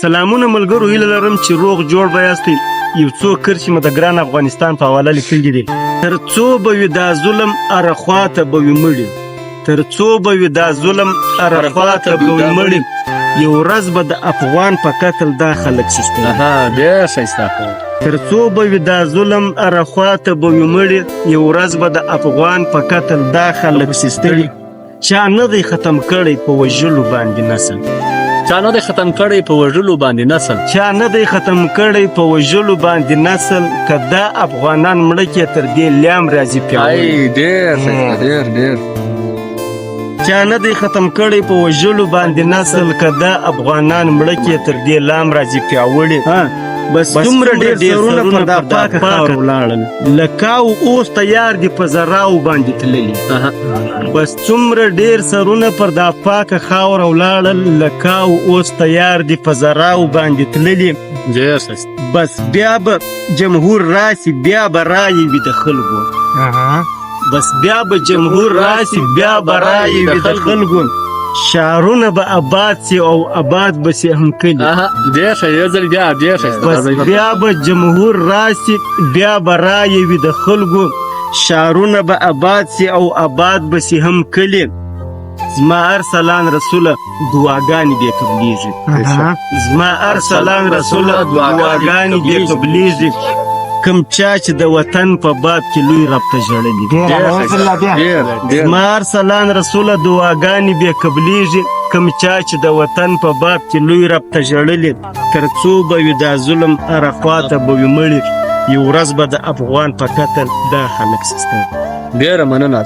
سلامونه ملګرو، هیله لرم چې روغ جوړ به یاستئ. یو څو کرښې مې د ګران افغانستان په حواله لیکلي دي. تر څو به وي دا ظلم هره خواته به وي مړي، تر څو به وي دا ظلم هره خواته به وي مړي، یو ورځ به د افغان په قتل دا خلک سستوي. ډېر ښایسته. تر څو به وي دا ظلم هره خواته به وي مړي، یو ورځ به د افغان په قتل دا خلک سستوي. چا نه دی ختم کړی په وژلو باندې نسل، چا نه دی ختم کړی په وژلو باندې نسل، چا نه دی ختم کړی په وژلو باندې نسل، که دا افغانان مړه کې تر دې لیام راځي پیاوړي. ډېر ډېر چا نه دی ختم کړی په وژلو باندې نسل، که دا افغانان مړه کې تر دې لام راځي پیاوړي. بس دومره ډېر سرونه پر دا پاکه خاوره ولاړل، لکاو اوس تیار دي په زراو باندې تللي. بس څومره ډېر سرونه پر دا پاکه خاوره ولاړل، لکاو اوس تیار دي په زراو باندې تللي. بس بیا به جمهور راسي، بیا به رایې وي د خلکو. بس بیا به جمهور راسي، بیا به رایې وي د خلکو. شعرونه به آباد سي او آباد به سي هم کلي. بس بیا به جمهور راسي، بیا به رایې وي د خلکو. شعرونه به آباد سي او آباد به سي هم کلي. زما ارسلان رسوله دعاګانې دې قبلېږي، زما ارسلان رسوله دعاګانې دې قبلېږي. کم چا چې د وطن په باب کې لوی رب ته ژړلي، زما ارسلان رسوله دعاګانې بې قبلېږي. کم چا چې د وطن په باب کې لوی رب ته ژړلي، تر څو به وي دا ظلم هره خواته به وي مړي، یو ورځ به د افغان په قتل دا خلک سستوي. ډېره مننه.